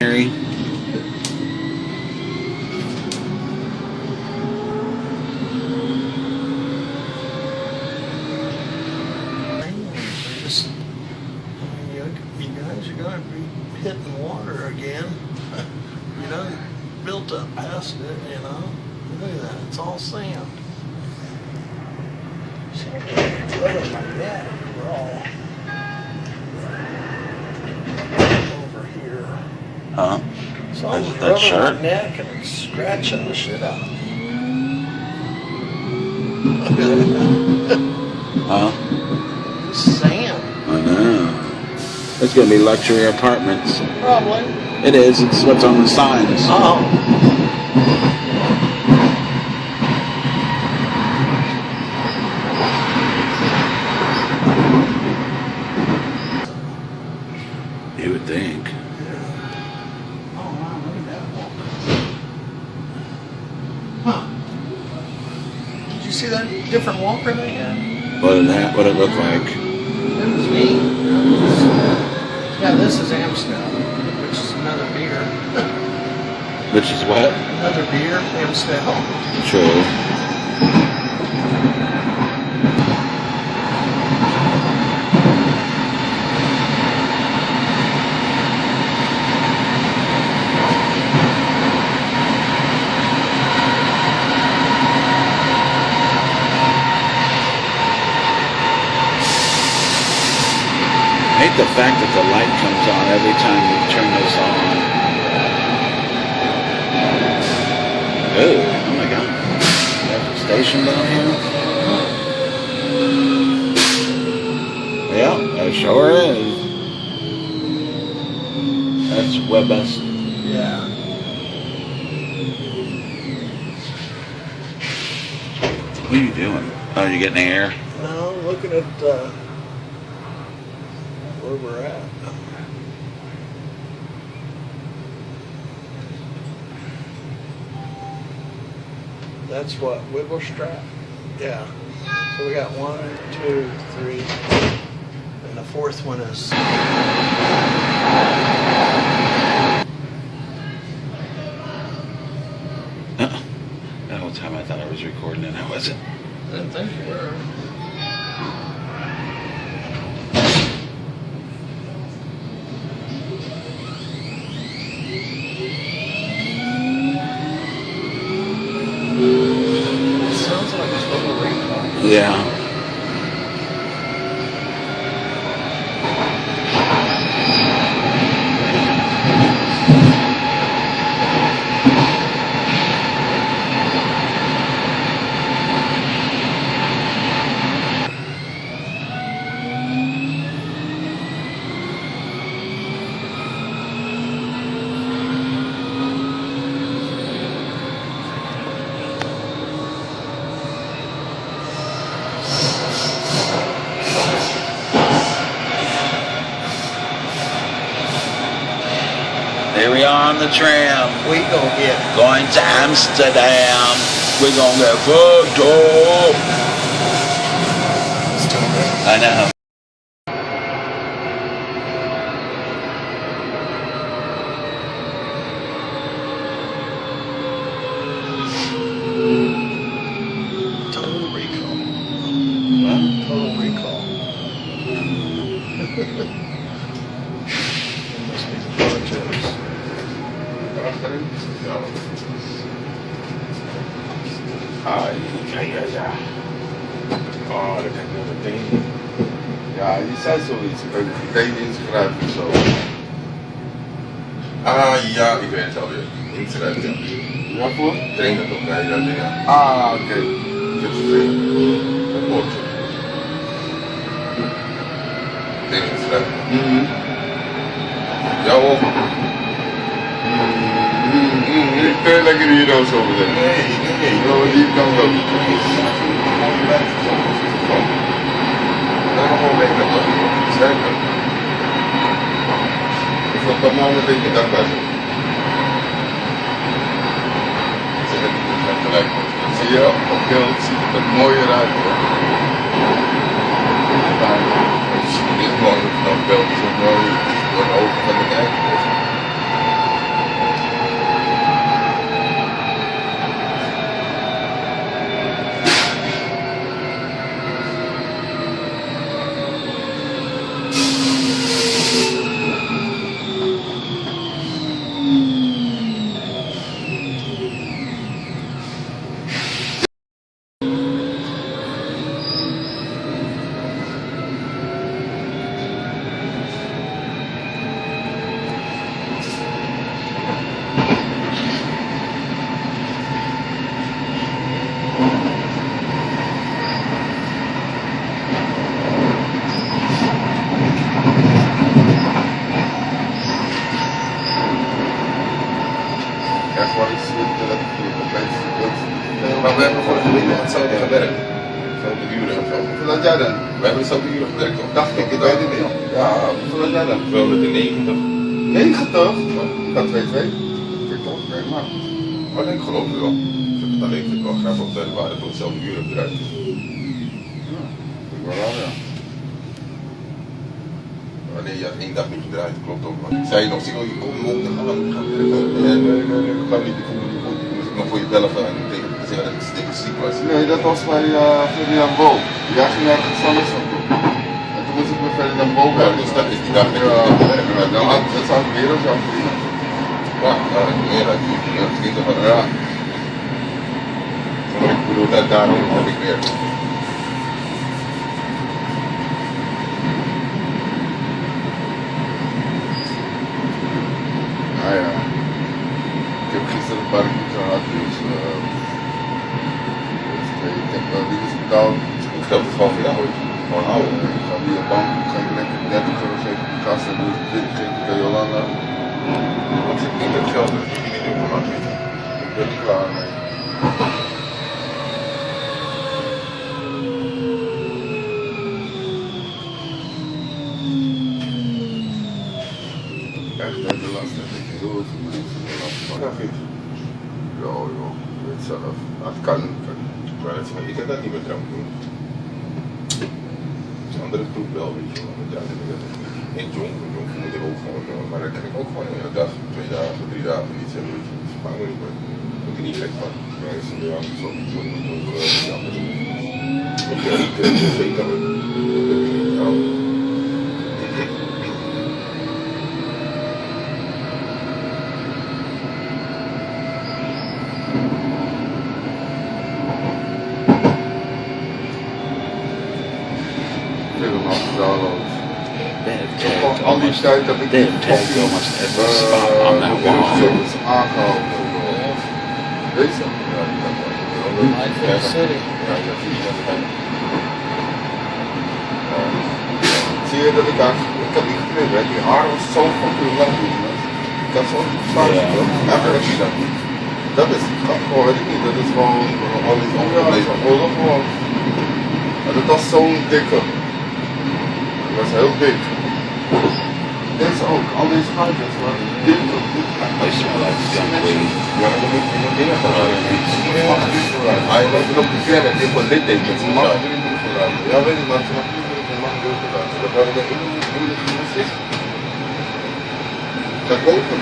Mary. You guys are going to be hitting water again. You know, built up past it, you know. Look at that, it's all sand. Other than that, we're all over here. Huh? So I was That rubbing shirt? my neck and it's scratching the shit out of me. Huh? Sand. I know. It's gonna be luxury apartments. Probably. It is. It's what's on the signs. Oh. You would think. Oh wow, look at that walk. Huh. Did you see that different walker they had? What did it look like? It was neat. Yeah, this is Amsterdam, which is another beer. Which is what? Another beer, Amsterdam. True. I hate the fact that the light comes on every time you turn this on. Oh my god. There's a station down here? Yeah, it sure is. That's Webest. Yeah. What are you doing? Oh, you're getting air? No, looking at where we're at. That's what, Wibble Strap? Yeah. So we got 1, 2, 3, and the fourth one is. That whole time I thought I was recording and I wasn't. I didn't think you were. Sounds like it's Total Recall. Yeah. Here we are on the tram. We gonna get Going to Amsterdam. We're gonna get fucked up. I know. Total Recall. What? Total Recall. It must be the projects. Oh, dat kan ik nog meteen. Ja, je zei zoiets. Kan je inschrijven of zo? Ah ja, ik weet het alweer. Inschrijven, ja. Waarvoor? Trainen toch, ja, ja, ja. Ah, oké. Just trainen. Dat hoort je. Trainen inschrijven. Ja hoor. Ik kan lekker hier nou zo meteen. Nee. Oh, die kan wel. Dan gewoon weg met dat. Sterker. Ik vond dat man een beetje dankbaar zijn. Ze hebben het niet gelijk. Zie je, op beeld ziet het er mooier uit hoor. Maar het is mooi, op beeld is het mooi. Het is door de ogen van de kijker. minuten dat ik compleet dat. Maar we hebben vorige week nog hetzelfde gewerkt. Hetzelfde uren of zo. Hoeveel had jij dan? We hebben dezelfde uren gewerkt toch? Dacht ik weet het niet. Ja, hoeveel had jij dan? 290. 90? Ik had 2-2. Vind ik toch prima. Maar ik geloof het wel. Ik vind het alleen wel grappig dat we waren toch hetzelfde uren eruit. Ja, vind ik wel raar, ja. Maar nee, je had 1 dag niet gedraaid, klopt ook. Maar ik zei nog, zie je kom op, dan gaan we werken. Nee, ik ga niet, ik voel me niet goed. Ik moest nog voor je bellen en tegen te zeggen dat ik stikke ziek was. Nee, dat was bij Ferdinand Bo. Jij ging naar het Sanderson toe. En toen moest ik met Ferdinand Bo Ja, werken. dus dat is die dag dat Ja, ik niet werken. dan had dat zou ik weer als jou verdienen. Ja, dat is meer uit die ging toch Ja. Maar ik bedoel, dat daarom heb ik weer. Nou ja. Ik heb gisteren een paar keer gehad, dus ik heb dingen betaald. Ik stel het gewoon voor jou. Gewoon houden. Ik ga via bank, ik ga lekker 30 euro geven die gasten en doe ik 20 geven bij Jolanda. Want ik niet het geld dat jullie niet doen vanaf weten. Ik ben er klaar mee. Echt, de last heb ik heel veel mensen de last van. Ja, vind je. Ja joh, je weet zelf. Dat kan. Maar dat is, ik heb dat niet met drank doen. Dat is een andere groep wel, weet je wel. Met drank heb ik dat niet. En jong moet ik ook gewoon doen. Maar dan kan ik ook gewoon een dag, 2 dagen, 3 dagen iets hebben. Weet je. Dat is bang niet meer. Daar word ik niet gek van. Maar als je aan zo iets wordt, moet je ook iets anders doen. Ik ga niet zeker hebben. Dat heb ik niet. Ja. Al die tijd heb ik Tokyo must have a spot on that wall. aangehouden. Weet je? City. Zie je dat ik aan, ik heb niet geknipt, hè? Die haar was zo fucking lang. Ik had zo'n fout. Dat is gewoon, weet ik niet, dat is gewoon al die ongebleven oorlog gewoon. Maar dat was zo'n dikke. Dat was heel dik. Deze ook, al deze gaatjes waren dik. They smell like skunk weed. Ja, dan moet je nog dingen gaan halen. Hij was nog te ver met dit van dit ding. Dat mag er niet meer gebruiken. Ja, weet ik, maar vanaf nu mag ik ook gebruiken. Dat waren de enige die dat boven.